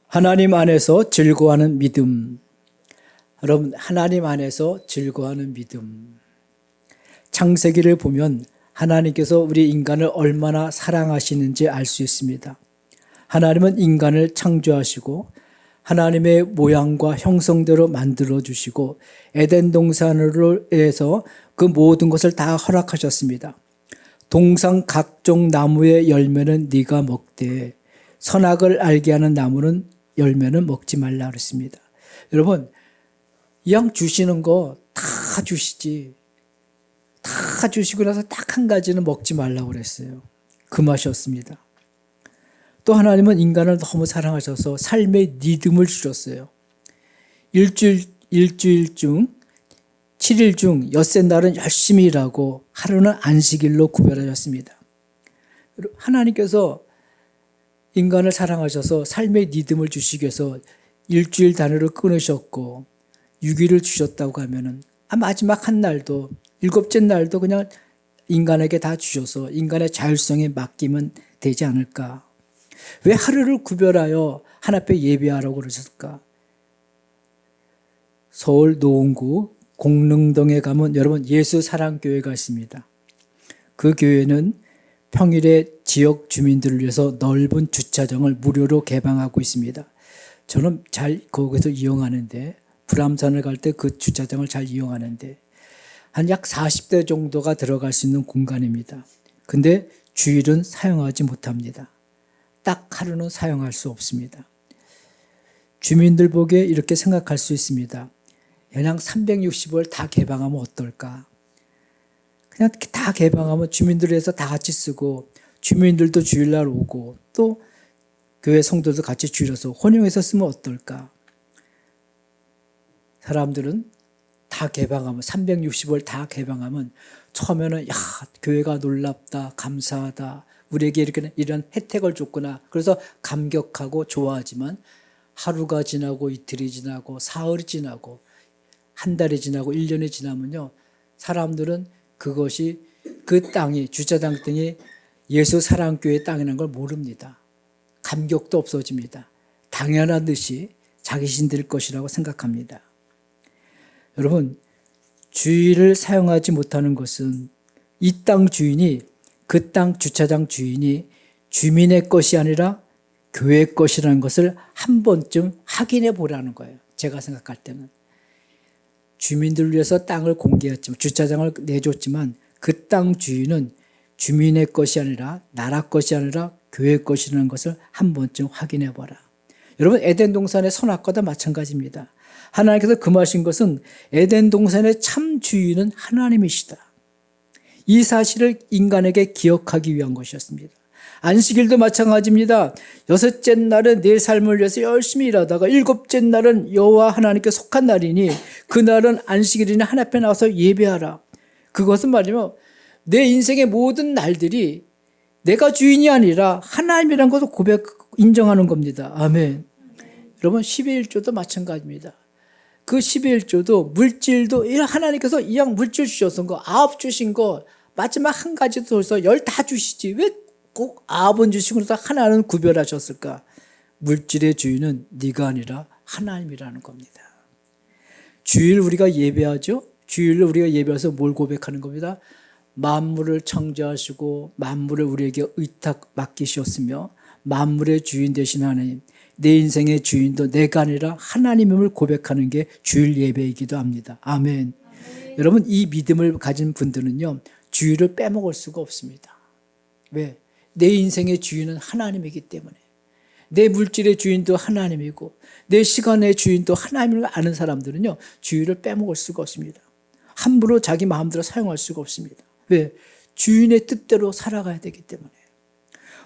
하나님 안에서 즐거워하는 믿음. 여러분, 하나님 안에서 즐거워하는 믿음. 창세기를 보면 하나님께서 우리 인간을 얼마나 사랑하시는지 알 수 있습니다. 하나님은 인간을 창조하시고 하나님의 모양과 형성대로 만들어주시고 에덴 동산으로해서 그 모든 것을 다 허락하셨습니다. 동산 각종 나무의 열매는 네가 먹되 선악을 알게 하는 나무는 열매는 먹지 말라 그랬습니다. 여러분, 이왕 주시는 거 다 주시지. 다 주시고 나서 딱 한 가지는 먹지 말라고 그랬어요. 그 맛이었습니다. 또 하나님은 인간을 너무 사랑하셔서 삶의 리듬을 주셨어요. 일주일 중 7일 중 엿새 날은 열심히 일하고 하루는 안식일로 구별하셨습니다. 하나님께서 인간을 사랑하셔서 삶의 리듬을 주시기 위해서 일주일 단위를 끊으셨고 6일을 주셨다고 하면은 마지막 한 날도 일곱째 날도 그냥 인간에게 다 주셔서 인간의 자율성에 맡기면 되지 않을까. 왜 하루를 구별하여 하나님 앞에 예배하라고 그러셨을까? 서울 노원구 공릉동에 가면 여러분 예수 사랑교회가 있습니다. 그 교회는 평일에 지역 주민들을 위해서 넓은 주차장을 무료로 개방하고 있습니다. 저는 잘 거기서 이용하는데 불암산을 갈 때 그 주차장을 잘 이용하는데 한 약 40대 정도가 들어갈 수 있는 공간입니다. 근데 주일은 사용하지 못합니다. 딱 하루는 사용할 수 없습니다. 주민들 보기에 이렇게 생각할 수 있습니다. 그냥 365일 다 개방하면 어떨까? 그냥 다 개방하면 주민들을 해서 다 같이 쓰고 주민들도 주일날 오고 또 교회 성도도 같이 주일에서 혼용해서 쓰면 어떨까? 사람들은 다 개방하면 365일 다 개방하면 처음에는 야 교회가 놀랍다 감사하다 우리에게 이런 혜택을 줬구나 그래서 감격하고 좋아하지만 하루가 지나고 이틀이 지나고 사흘이 지나고 한 달이 지나고 1년이 지나면요 사람들은 그것이 그 땅이 주차장 땅이 예수 사랑교회 땅이라는 걸 모릅니다. 감격도 없어집니다. 당연한 듯이 자기신들 것이라고 생각합니다. 여러분 주일을 사용하지 못하는 것은 이 땅 주인이 그 땅 주차장 주인이 주민의 것이 아니라 교회 것이라는 것을 한 번쯤 확인해 보라는 거예요. 제가 생각할 때는. 주민들을 위해서 땅을 공개했지만 주차장을 내줬지만 그 땅 주인은 주민의 것이 아니라 나라 것이 아니라 교회 것이라는 것을 한 번쯤 확인해 보라. 여러분 에덴 동산의 선악과도 마찬가지입니다. 하나님께서 금하신 것은 에덴 동산의 참 주인은 하나님이시다. 이 사실을 인간에게 기억하기 위한 것이었습니다. 안식일도 마찬가지입니다. 여섯째 날은 내 삶을 위해서 열심히 일하다가 일곱째 날은 여호와 하나님께 속한 날이니 그날은 안식일이니 하나님 앞에 나와서 예배하라. 그것은 말이면 내 인생의 모든 날들이 내가 주인이 아니라 하나님이라는 것을 인정하는 겁니다. 아멘. 여러분 12일조도 마찬가지입니다. 그 12일조도 물질도 하나님께서 이왕 물질 주셔서 거 아홉 주신 거 마지막 한 가지 더 해서 10 다 주시지 왜 꼭 아홉은 주시고 그래서 하나는 구별하셨을까? 물질의 주인은 네가 아니라 하나님이라는 겁니다. 주일 우리가 예배하죠. 주일을 우리가 예배해서 뭘 고백하는 겁니다. 만물을 창조하시고 만물을 우리에게 의탁 맡기셨으며 만물의 주인 되신 하나님 내 인생의 주인도 내가 아니라 하나님임을 고백하는 게 주일 예배이기도 합니다. 아멘. 여러분 이 믿음을 가진 분들은요 주일을 빼먹을 수가 없습니다. 왜? 내 인생의 주인은 하나님이기 때문에 내 물질의 주인도 하나님이고 내 시간의 주인도 하나님을 아는 사람들은요 주일을 빼먹을 수가 없습니다. 함부로 자기 마음대로 사용할 수가 없습니다. 왜? 주인의 뜻대로 살아가야 되기 때문에.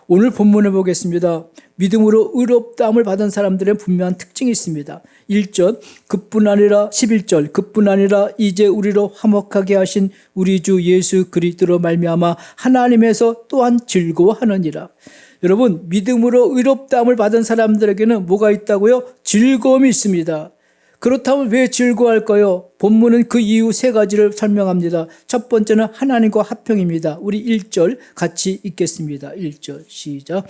오늘 본문을 보겠습니다. 믿음으로 의롭다함을 받은 사람들의 분명한 특징이 있습니다. 1절 그뿐 아니라 11절 그뿐 아니라 이제 우리로 화목하게 하신 우리 주 예수 그리스도로 말미암아 하나님에서 또한 즐거워하느니라. 여러분 믿음으로 의롭다함을 받은 사람들에게는 뭐가 있다고요? 즐거움이 있습니다. 그렇다면 왜 즐거워할까요? 본문은 그 이유 3가지를 설명합니다. 첫 번째는 하나님과 화평입니다. 우리 1절 같이 읽겠습니다. 1절 시작.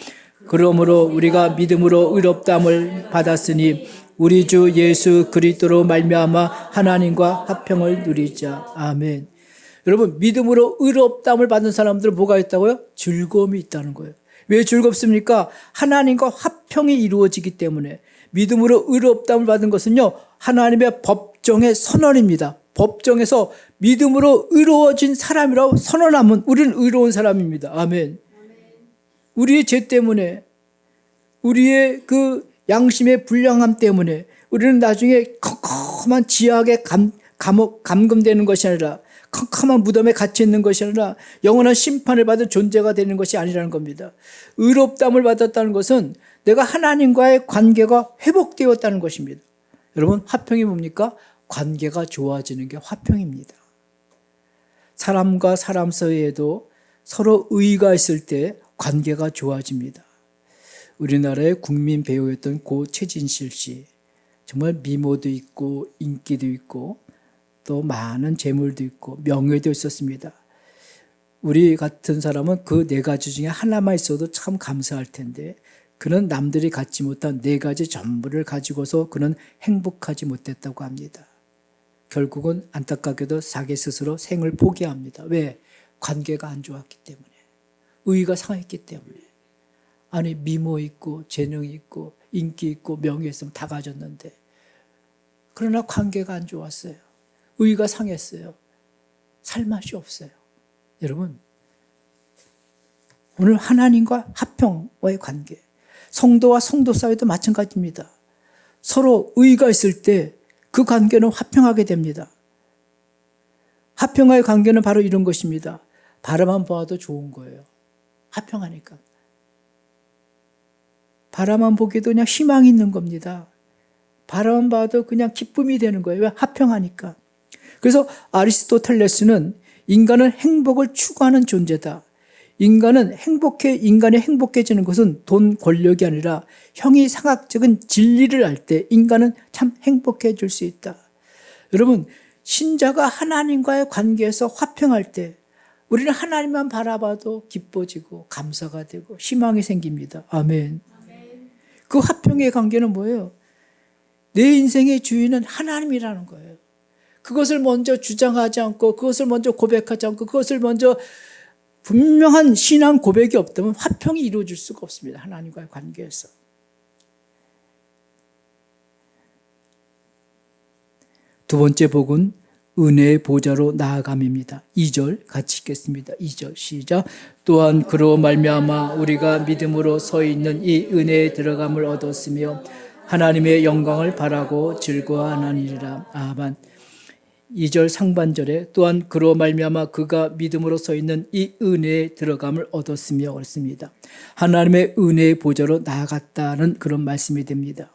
그러므로 우리가 믿음으로 의롭다함을 받았으니 우리 주 예수 그리스도로 말미암아 하나님과 화평을 누리자. 아멘. 여러분, 믿음으로 의롭다함을 받은 사람들은 뭐가 있다고요? 즐거움이 있다는 거예요. 왜 즐겁습니까? 하나님과 화평이 이루어지기 때문에. 믿음으로 의롭다함을 받은 것은요, 하나님의 법정의 선언입니다. 법정에서 믿음으로 의로워진 사람이라고 선언하면 우리는 의로운 사람입니다. 아멘. 우리의 죄 때문에, 우리의 그 양심의 불량함 때문에 우리는 나중에 컴컴한 지하에 감금되는 것이 아니라, 컴컴한 무덤에 갇혀 있는 것이 아니라 영원한 심판을 받은 존재가 되는 것이 아니라는 겁니다. 의롭다함을 받았다는 것은 내가 하나님과의 관계가 회복되었다는 것입니다. 여러분, 화평이 뭡니까? 관계가 좋아지는 게 화평입니다. 사람과 사람 사이에도 서로 의의가 있을 때 관계가 좋아집니다. 우리나라의 국민 배우였던 고 최진실 씨, 정말 미모도 있고 인기도 있고 또 많은 재물도 있고 명예도 있었습니다. 우리 같은 사람은 그 네 가지 중에 하나만 있어도 참 감사할 텐데, 그는 남들이 갖지 못한 네 가지 전부를 가지고서 그는 행복하지 못했다고 합니다. 결국은 안타깝게도 자기 스스로 생을 포기합니다. 왜? 관계가 안 좋았기 때문에. 의의가 상했기 때문에. 아니, 미모 있고 재능이 있고 인기 있고 명예 있으면 다 가졌는데, 그러나 관계가 안 좋았어요. 의의가 상했어요. 살맛이 없어요. 여러분, 오늘 하나님과 화평과의 관계, 성도와 성도 사이도 마찬가지입니다. 서로 의의가 있을 때 그 관계는 화평하게 됩니다. 화평과의 관계는 바로 이런 것입니다. 바라만 봐도 좋은 거예요. 화평하니까. 바라만 보기도 그냥 희망이 있는 겁니다. 바라만 봐도 그냥 기쁨이 되는 거예요. 왜? 화평하니까. 그래서 아리스토텔레스는 인간은 행복을 추구하는 존재다. 인간의 행복해지는 것은 돈, 권력이 아니라 형이상학적인 진리를 알 때 인간은 참 행복해질 수 있다. 여러분, 신자가 하나님과의 관계에서 화평할 때 우리는 하나님만 바라봐도 기뻐지고 감사가 되고 희망이 생깁니다. 아멘. 그 화평의 관계는 뭐예요? 내 인생의 주인은 하나님이라는 거예요. 그것을 먼저 주장하지 않고, 그것을 먼저 고백하지 않고, 그것을 먼저 분명한 신앙 고백이 없다면 화평이 이루어질 수가 없습니다. 하나님과의 관계에서. 두 번째 복은 은혜의 보좌로 나아감입니다. 2절 같이 읽겠습니다. 2절 시작. 또한 그로 말미암아 우리가 믿음으로 서 있는 이 은혜에 들어감을 얻었으며 하나님의 영광을 바라고 즐거워하느니라. 아멘. 2절 상반절에 또한 그로 말미암아 그가 믿음으로 서 있는 이 은혜에 들어감을 얻었으며 그랬습니다. 하나님의 은혜의 보좌로 나아갔다는 그런 말씀이 됩니다.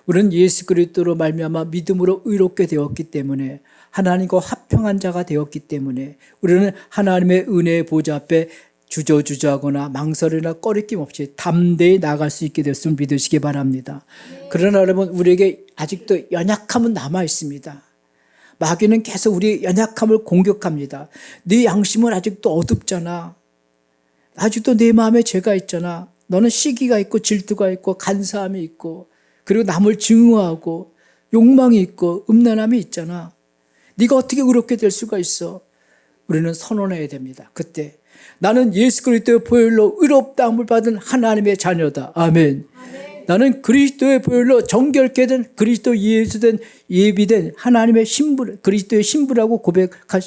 우리는 예수 그리스도로 말미암아 믿음으로 의롭게 되었기 때문에, 하나님과 화평한 자가 되었기 때문에 우리는 하나님의 은혜의 보좌 앞에 주저주저하거나 망설이나 꺼리낌 없이 담대히 나아갈 수 있게 됐음을 믿으시기 바랍니다. 그러나 여러분, 우리에게 아직도 연약함은 남아 있습니다. 마귀는 계속 우리의 연약함을 공격합니다. 네 양심은 아직도 어둡잖아. 아직도 내 마음에 죄가 있잖아. 너는 시기가 있고 질투가 있고 간사함이 있고, 그리고 남을 증오하고 욕망이 있고 음란함이 있잖아. 네가 어떻게 의롭게 될 수가 있어? 우리는 선언해야 됩니다. 그때 나는 예수 그리스도의 보혈로 의롭다함을 받은 하나님의 자녀다. 아멘. 나는 그리스도의 보혈로 정결케 된 그리스도 예수된 예비된 하나님의 신부, 그리스도의 신부라고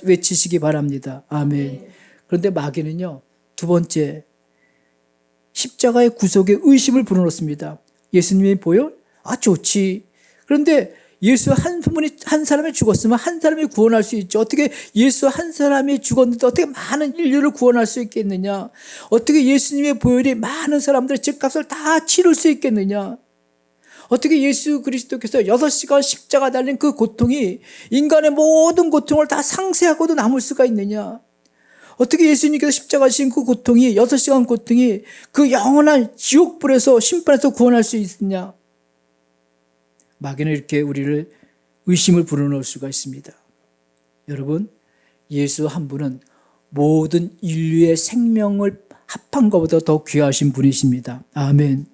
외치시기 바랍니다. 아멘. 그런데 마귀는요, 두 번째, 십자가의 구속에 의심을 불어넣습니다. 예수님의 보혈? 아, 좋지. 그런데 예수 한 사람이 죽었으면 한 사람이 구원할 수 있죠. 어떻게 예수 한 사람이 죽었는데 어떻게 많은 인류를 구원할 수 있겠느냐? 어떻게 예수님의 보혈이 많은 사람들의 죄값을 다 치를 수 있겠느냐? 어떻게 예수 그리스도께서 6시간 십자가 달린 그 고통이 인간의 모든 고통을 다 상쇄하고도 남을 수가 있느냐? 어떻게 예수님께서 십자가 지신 그 고통이, 6시간 고통이 그 영원한 지옥불에서 심판에서 구원할 수 있느냐? 마귀는 이렇게 우리를 의심을 불어넣을 수가 있습니다. 여러분, 예수 한 분은 모든 인류의 생명을 합한 것보다 더 귀하신 분이십니다. 아멘.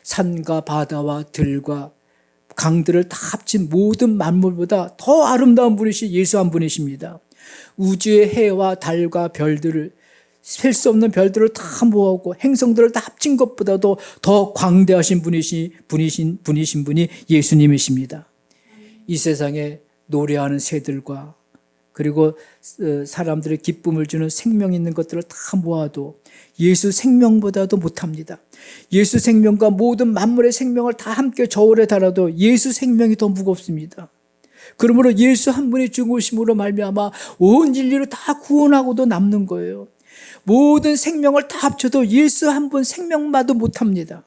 산과 바다와 들과 강들을 다 합친 모든 만물보다 더 아름다운 분이신 예수 한 분이십니다. 우주의 해와 달과 별들을, 셀 수 없는 별들을 다 모아오고 행성들을 다 합친 것보다도 더 광대하신 분이신 분이 예수님이십니다. 이 세상에 노래하는 새들과 그리고 사람들의 기쁨을 주는 생명 있는 것들을 다 모아도 예수 생명보다도 못합니다. 예수 생명과 모든 만물의 생명을 다 함께 저울에 달아도 예수 생명이 더 무겁습니다. 그러므로 예수 한 분이 죽으심으로 말미암아 온 인류를 다 구원하고도 남는 거예요. 모든 생명을 다 합쳐도 예수 한 분 생명마도 못합니다.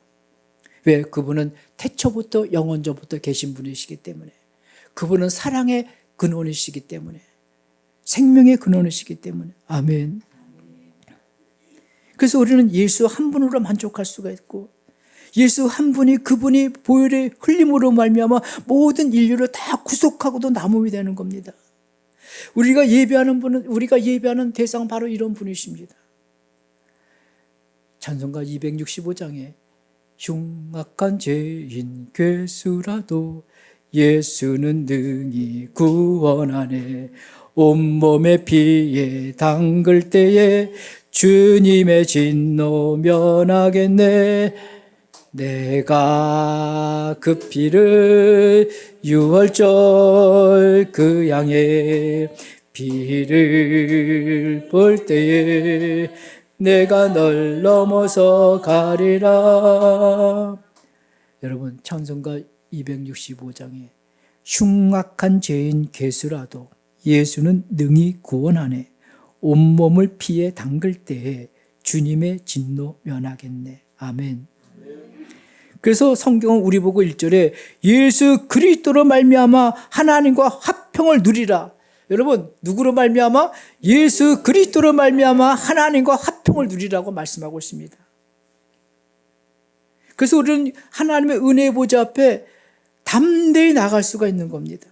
왜? 그분은 태초부터 영원전부터 계신 분이시기 때문에, 그분은 사랑의 근원이시기 때문에, 생명의 근원이시기 때문에. 아멘. 그래서 우리는 예수 한 분으로 만족할 수가 있고, 예수 한 분이, 그분이 보혈의 흘림으로 말미암아 모든 인류를 다 구속하고도 남음이 되는 겁니다. 우리가 예배하는 대상 바로 이런 분이십니다. 찬송가 265장에 흉악한 죄인 괴수라도 예수는 능히 구원하네. 온몸에 피에 담글 때에 주님의 진노 면하겠네. 내가 그 피를 유월절 그 양의 피를 볼 때에 내가 널 넘어서 가리라. 여러분, 찬송가 265장에 흉악한 죄인 괴수라도 예수는 능히 구원하네. 온몸을 피에 담글 때에 주님의 진노 면하겠네. 아멘. 그래서 성경은 우리 보고 1절에 예수 그리스도로 말미암아 하나님과 화평을 누리라. 여러분, 누구로 말미암아? 예수 그리스도로 말미암아 하나님과 화평을 누리라고 말씀하고 있습니다. 그래서 우리는 하나님의 은혜의 보좌 앞에 담대히 나갈 수가 있는 겁니다.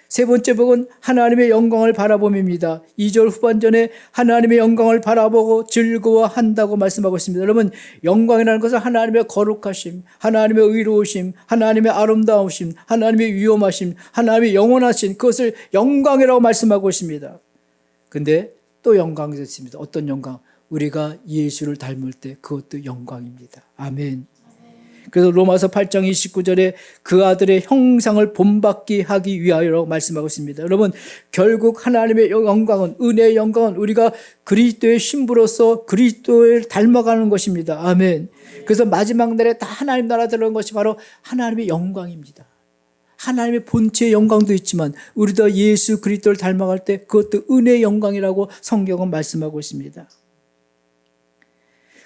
세 번째 복은 하나님의 영광을 바라봄입니다. 2절 후반전에 하나님의 영광을 바라보고 즐거워한다고 말씀하고 있습니다. 여러분, 영광이라는 것은 하나님의 거룩하심, 하나님의 의로우심, 하나님의 아름다우심, 하나님의 위엄하심, 하나님의 영원하심, 그것을 영광이라고 말씀하고 있습니다. 근데 또 영광이 있습니다. 어떤 영광? 우리가 예수를 닮을 때 그것도 영광입니다. 아멘. 그래서 로마서 8장 29절에 그 아들의 형상을 본받게 하기 위하여라고 말씀하고 있습니다. 여러분, 결국 하나님의 영광은, 은혜의 영광은 우리가 그리스도의 신부로서 그리스도를 닮아가는 것입니다. 아멘. 그래서 마지막 날에 다 하나님 나라 들어간 것이 바로 하나님의 영광입니다. 하나님의 본체의 영광도 있지만 우리도 예수 그리스도를 닮아갈 때 그것도 은혜의 영광이라고 성경은 말씀하고 있습니다.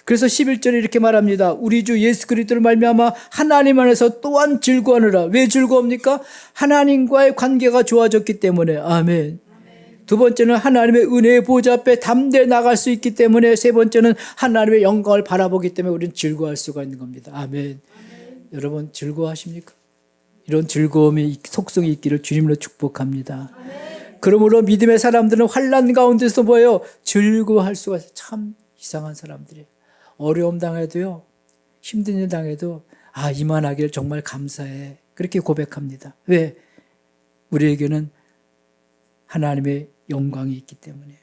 그래서 11절에 이렇게 말합니다. 우리 주 예수 그리스도를 말미암아 하나님 안에서 또한 즐거워하느라. 왜 즐거웁니까? 하나님과의 관계가 좋아졌기 때문에. 아멘. 두 번째는 하나님의 은혜의 보좌 앞에 담대히 나갈 수 있기 때문에. 세 번째는 하나님의 영광을 바라보기 때문에 우리는 즐거워할 수가 있는 겁니다. 아멘. 여러분, 즐거워하십니까? 이런 즐거움이, 속성이 있기를 주님으로 축복합니다. 그러므로 믿음의 사람들은 환난 가운데서 뭐예요? 즐거워할 수가 있어요. 참 이상한 사람들이에요. 어려움 당해도요, 힘든 일 당해도 이만하길 정말 감사해. 그렇게 고백합니다. 왜? 우리에게는 하나님의 영광이 있기 때문에,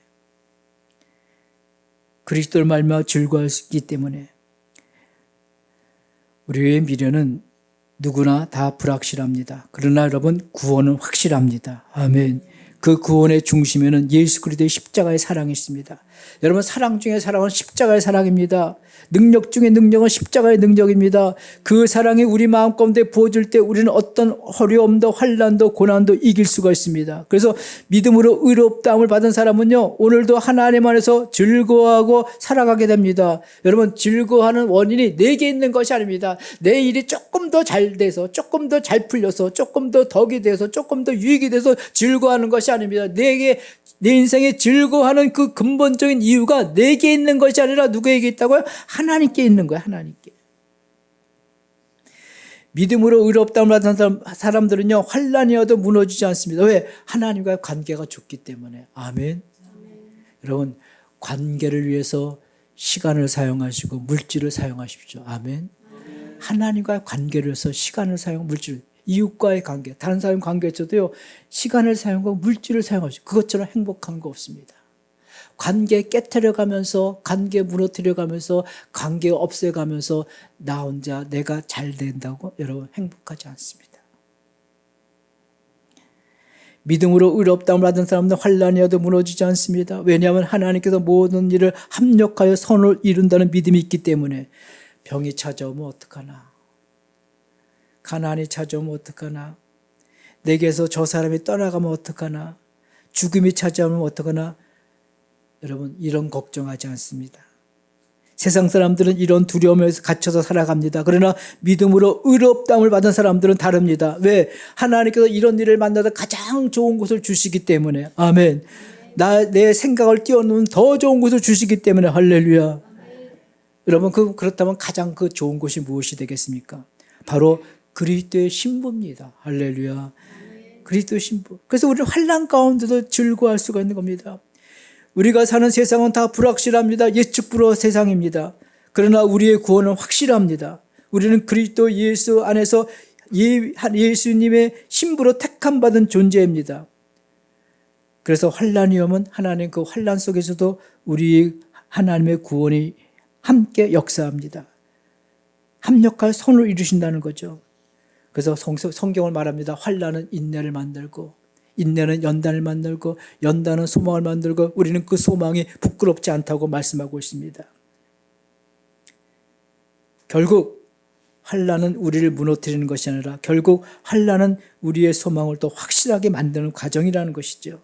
그리스도를 말미암아 즐거워할 수 있기 때문에. 우리의 미래는 누구나 다 불확실합니다. 그러나 여러분, 구원은 확실합니다. 아멘. 그 구원의 중심에는 예수 그리스도의 십자가의 사랑이 있습니다. 여러분, 사랑 중에 사랑은 십자가의 사랑입니다. 능력 중에 능력은 십자가의 능력입니다. 그 사랑이 우리 마음 가운데 부어질 때 우리는 어떤 어려움도 환난도 고난도 이길 수가 있습니다. 그래서 믿음으로 의롭다함을 받은 사람은요, 오늘도 하나님 안에서 즐거워하고 살아가게 됩니다. 여러분, 즐거워하는 원인이 내게 있는 것이 아닙니다. 내 일이 조금 더 잘 돼서, 조금 더 잘 풀려서, 조금 더 덕이 돼서, 조금 더 유익이 돼서 즐거워하는 것이 아닙니다. 내 인생에 즐거워하는 그 근본적인 이유가 내게 있는 것이 아니라 누구에게 있다고요? 하나님께 있는 거예요. 하나님께. 믿음으로 의롭다함을 받은 사람들은요, 환난이어도 무너지지 않습니다. 왜? 하나님과의 관계가 좋기 때문에. 아멘. 여러분, 관계를 위해서 시간을 사용하시고 물질을 사용하십시오. 아멘. 하나님과의 관계를 해서 시간을 사용, 물질, 이웃과의 관계, 다른 사람 관계에서도요, 시간을 사용하고 물질을 사용하시고 그것처럼 행복한 거 없습니다. 관계 깨트려가면서, 관계 무너뜨려가면서, 관계 없애가면서 나 혼자 내가 잘 된다고 여러분 행복하지 않습니다. 믿음으로 의롭다함을 받은 사람은 환난이어도 무너지지 않습니다. 왜냐하면 하나님께서 모든 일을 합력하여 선을 이룬다는 믿음이 있기 때문에. 병이 찾아오면 어떡하나, 가난이 찾아오면 어떡하나, 내게서 저 사람이 떠나가면 어떡하나, 죽음이 찾아오면 어떡하나, 여러분 이런 걱정하지 않습니다. 세상 사람들은 이런 두려움에서 갇혀서 살아갑니다. 그러나 믿음으로 의롭다함을 받은 사람들은 다릅니다. 왜? 하나님께서 이런 일을 만나다 가장 좋은 것을 주시기 때문에. 아멘. 내 생각을 뛰어넘는 더 좋은 것을 주시기 때문에. 할렐루야. 여러분 그렇다면 가장 그 좋은 것이 무엇이 되겠습니까? 바로 그리스도의 신부입니다. 할렐루야. 그리스도의 신부. 그래서 우리는 환난 가운데도 즐거워할 수가 있는 겁니다. 우리가 사는 세상은 다 불확실합니다. 예측 불허 세상입니다. 그러나 우리의 구원은 확실합니다. 우리는 그리스도 예수 안에서 예수님의 신부로 택함받은 존재입니다. 그래서 환난이 오면 하나님 그 환난 속에서도 우리 하나님의 구원이 함께 역사합니다. 합력할 선을 이루신다는 거죠. 그래서 성경을 말합니다. 환난은 인내를 만들고, 인내는 연단을 만들고, 연단은 소망을 만들고, 우리는 그 소망이 부끄럽지 않다고 말씀하고 있습니다. 결국 환난은 우리를 무너뜨리는 것이 아니라 결국 환난은 우리의 소망을 또 확실하게 만드는 과정이라는 것이죠.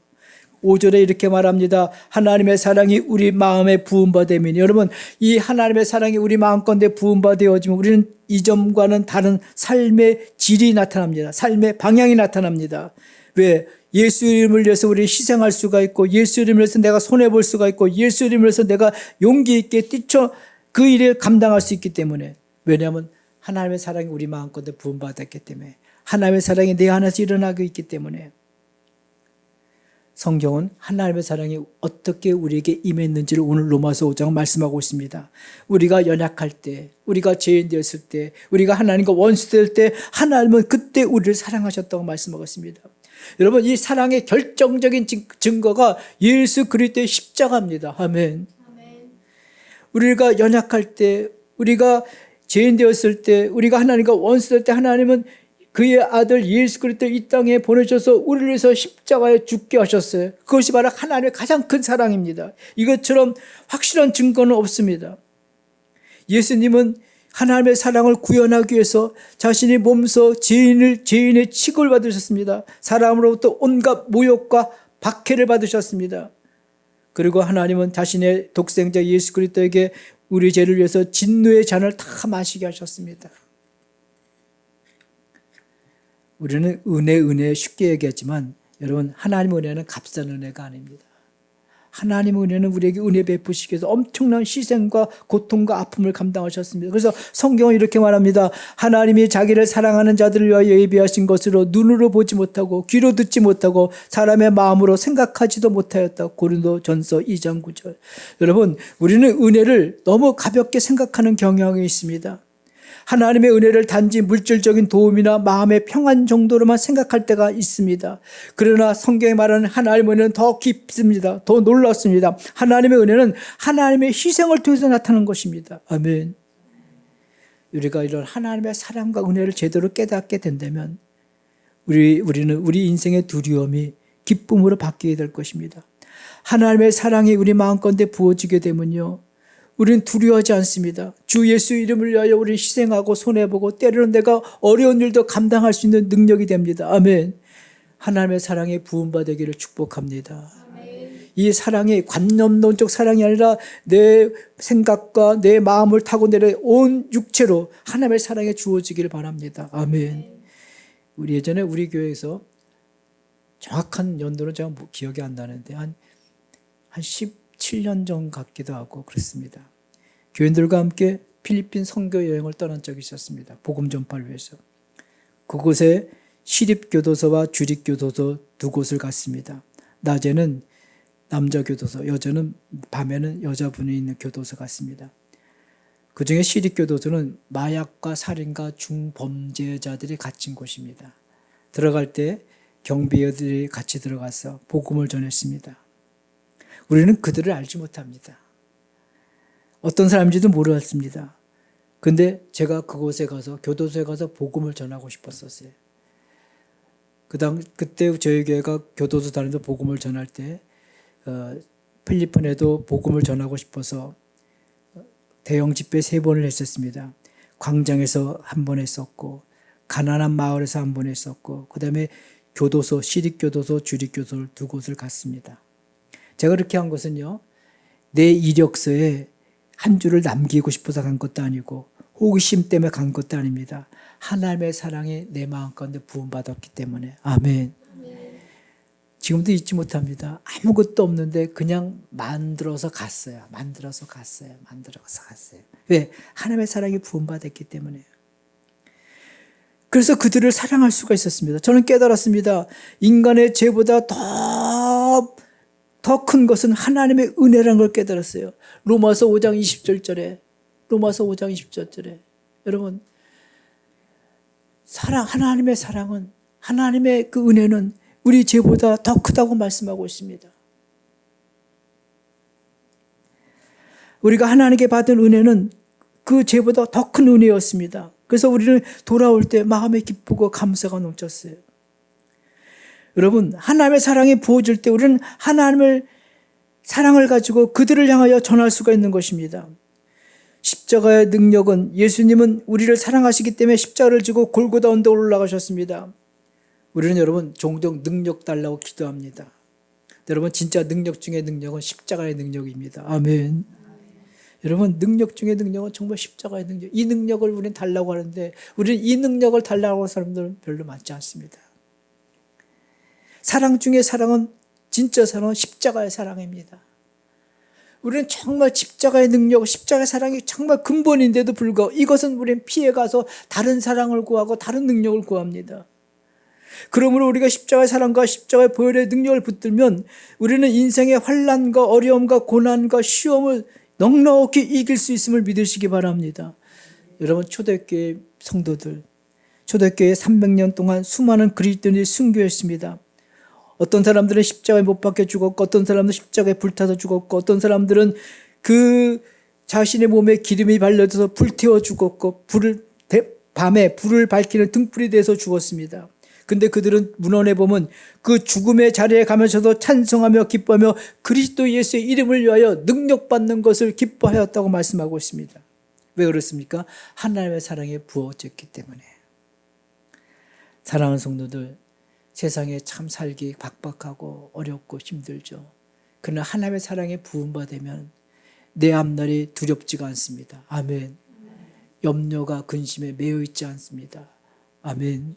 5절에 이렇게 말합니다. 하나님의 사랑이 우리 마음에 부음받으면, 여러분 이 하나님의 사랑이 우리 마음 가운데 부음받아지면 우리는 이전과는 다른 삶의 질이 나타납니다. 삶의 방향이 나타납니다. 왜? 예수 이름을 위해서 우리 희생할 수가 있고, 예수 이름을 위해서 내가 손해볼 수가 있고, 예수 이름을 위해서 내가 용기 있게 뛰쳐 그 일을 감당할 수 있기 때문에. 왜냐하면 하나님의 사랑이 우리 마음 가운데 부음받았기 때문에, 하나님의 사랑이 내 안에서 일어나고 있기 때문에. 성경은 하나님의 사랑이 어떻게 우리에게 임했는지를 오늘 로마서 5장 말씀하고 있습니다. 우리가 연약할 때, 우리가 죄인 되었을 때, 우리가 하나님과 원수될 때 하나님은 그때 우리를 사랑하셨다고 말씀하고 있습니다. 여러분 이 사랑의 결정적인 증거가 예수 그리스도의 십자가입니다. 아멘. 우리가 연약할 때, 우리가 죄인 되었을 때, 우리가 하나님과 원수될 때 하나님은 그의 아들 예수 그리스도를 이 땅에 보내셔서 우리를 위해서 십자가에 죽게 하셨어요. 그것이 바로 하나님의 가장 큰 사랑입니다. 이것처럼 확실한 증거는 없습니다. 예수님은 하나님의 사랑을 구현하기 위해서 자신이 몸소 죄인의 취급을 받으셨습니다. 사람으로부터 온갖 모욕과 박해를 받으셨습니다. 그리고 하나님은 자신의 독생자 예수 그리스도에게 우리 죄를 위해서 진노의 잔을 다 마시게 하셨습니다. 우리는 은혜 쉽게 얘기하지만 여러분 하나님의 은혜는 값싼 은혜가 아닙니다. 하나님의 은혜는 우리에게 은혜 베푸시기 위해서 엄청난 희생과 고통과 아픔을 감당하셨습니다. 그래서 성경은 이렇게 말합니다. 하나님이 자기를 사랑하는 자들을 위하여 예비하신 것으로 눈으로 보지 못하고 귀로 듣지 못하고 사람의 마음으로 생각하지도 못하였다. 고린도전서 2장 9절. 여러분 우리는 은혜를 너무 가볍게 생각하는 경향이 있습니다. 하나님의 은혜를 단지 물질적인 도움이나 마음의 평안 정도로만 생각할 때가 있습니다. 그러나 성경이 말하는 하나님의 은혜는 더 깊습니다. 더 놀랍습니다. 하나님의 은혜는 하나님의 희생을 통해서 나타나는 것입니다. 아멘. 우리가 이런 하나님의 사랑과 은혜를 제대로 깨닫게 된다면 우리는 우리 인생의 두려움이 기쁨으로 바뀌게 될 것입니다. 하나님의 사랑이 우리 마음 가운데 부어지게 되면요, 우리는 두려워하지 않습니다. 주 예수 이름을 위하여 우리는 희생하고 손해보고 때로는 내가 어려운 일도 감당할 수 있는 능력이 됩니다. 아멘. 하나님의 사랑에 부음받기를 축복합니다. 아멘. 이 사랑이 관념론적 사랑이 아니라 내 생각과 내 마음을 타고 내려 온 육체로 하나님의 사랑에 주어지기를 바랍니다. 아멘. 우리 예전에 우리 교회에서 정확한 연도는 제가 기억이 안 나는데 한 17년 전 같기도 하고 그렇습니다. 교인들과 함께 필리핀 선교 여행을 떠난 적이 있었습니다. 복음 전파를 위해서. 그곳에 시립교도소와 주립교도소 두 곳을 갔습니다. 낮에는 남자 교도소, 여자는 밤에는 여자분이 있는 교도소 같습니다. 그중에 시립교도소는 마약과 살인과 중범죄자들이 갇힌 곳입니다. 들어갈 때 경비원들이 같이 들어가서 복음을 전했습니다. 우리는 그들을 알지 못합니다. 어떤 사람인지도 모르었습니다. 근데 제가 그곳에 가서, 교도소에 가서 복음을 전하고 싶었었어요. 그때 저희 교회가 교도소 다니면서 복음을 전할 때 필리핀에도 복음을 전하고 싶어서 대형 집회 3번을 했었습니다. 광장에서 1번 했었고, 가난한 마을에서 1번 했었고, 그 다음에 교도소, 시립교도소, 주립교도소 2곳을 갔습니다. 제가 그렇게 한 것은요, 내 이력서에 한 줄을 남기고 싶어서 간 것도 아니고 호기심 때문에 간 것도 아닙니다. 하나님의 사랑이 내 마음 가운데 부음받았기 때문에. 아멘. 지금도 잊지 못합니다. 아무것도 없는데 그냥 만들어서 갔어요. 왜? 하나님의 사랑이 부음받았기 때문에. 그래서 그들을 사랑할 수가 있었습니다. 저는 깨달았습니다. 인간의 죄보다 더 큰 것은 하나님의 은혜라는 걸 깨달았어요. 로마서 5장 20절에 여러분, 하나님의 사랑은, 하나님의 그 은혜는 우리 죄보다 더 크다고 말씀하고 있습니다. 우리가 하나님께 받은 은혜는 그 죄보다 더 큰 은혜였습니다. 그래서 우리는 돌아올 때 마음에 기쁘고 감사가 넘쳤어요. 여러분, 하나님의 사랑이 부어질 때 우리는 하나님의 사랑을 가지고 그들을 향하여 전할 수가 있는 것입니다. 십자가의 능력은, 예수님은 우리를 사랑하시기 때문에 십자가를 지고 골고다 언덕을 올라가셨습니다. 우리는 여러분 종종 능력 달라고 기도합니다. 여러분, 진짜 능력 중의 능력은 십자가의 능력입니다. 아멘. 여러분, 능력 중의 능력은 정말 십자가의 능력. 이 능력을 우리는 달라고 하는데 우리는 이 능력을 달라고 하는 사람들은 별로 많지 않습니다. 사랑 중에 사랑은, 진짜 사랑은 십자가의 사랑입니다. 우리는 정말 십자가의 능력, 십자가의 사랑이 정말 근본인데도 불구하고 이것은 우리는 피해가서 다른 사랑을 구하고 다른 능력을 구합니다. 그러므로 우리가 십자가의 사랑과 십자가의 보혈의 능력을 붙들면 우리는 인생의 환난과 어려움과 고난과 시험을 넉넉히 이길 수 있음을 믿으시기 바랍니다. 여러분, 초대교회 성도들, 초대교회 300년 동안 수많은 그리스도인이 순교했습니다. 어떤 사람들은 십자가에 못 박혀 죽었고, 어떤 사람들은 십자가에 불타서 죽었고, 어떤 사람들은 그 자신의 몸에 기름이 발려져서 불태워 죽었고, 밤에 불을 밝히는 등불이 돼서 죽었습니다. 근데 그들은 문헌에 보면 그 죽음의 자리에 가면서도 찬송하며 기뻐하며 그리스도 예수의 이름을 위하여 능력받는 것을 기뻐하였다고 말씀하고 있습니다. 왜 그렇습니까? 하나님의 사랑에 부어졌기 때문에. 사랑하는 성도들, 세상에 참 살기 박박하고 어렵고 힘들죠. 그러나 하나님의 사랑에 부음받으면 내 앞날이 두렵지가 않습니다. 아멘. 염려가 근심에 매여 있지 않습니다. 아멘.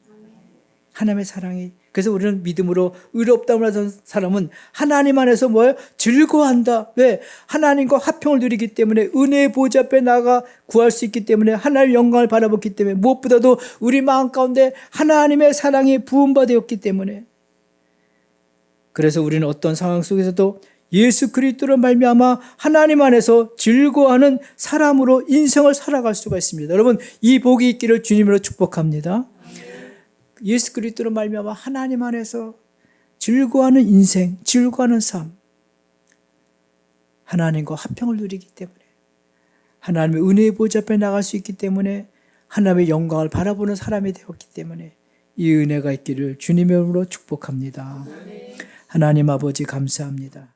하나님의 사랑이, 그래서 우리는 믿음으로 의롭다함을 하는 사람은 하나님 안에서 뭐예요? 즐거워한다. 왜? 하나님과 화평을 누리기 때문에, 은혜의 보좌 앞에 나가 구할 수 있기 때문에, 하나님의 영광을 바라보기 때문에, 무엇보다도 우리 마음 가운데 하나님의 사랑이 부음받았기 때문에. 그래서 우리는 어떤 상황 속에서도 예수 그리스도로 말미암아 하나님 안에서 즐거워하는 사람으로 인생을 살아갈 수가 있습니다. 여러분, 이 복이 있기를 주님으로 축복합니다. 예수 그리스도로 말미암아 하나님 안에서 즐거워하는 인생, 즐거워하는 삶, 하나님과 화평을 누리기 때문에, 하나님의 은혜의 보좌 앞에 나갈 수 있기 때문에, 하나님의 영광을 바라보는 사람이 되었기 때문에 이 은혜가 있기를 주님의 이름으로 축복합니다. 하나님 아버지 감사합니다.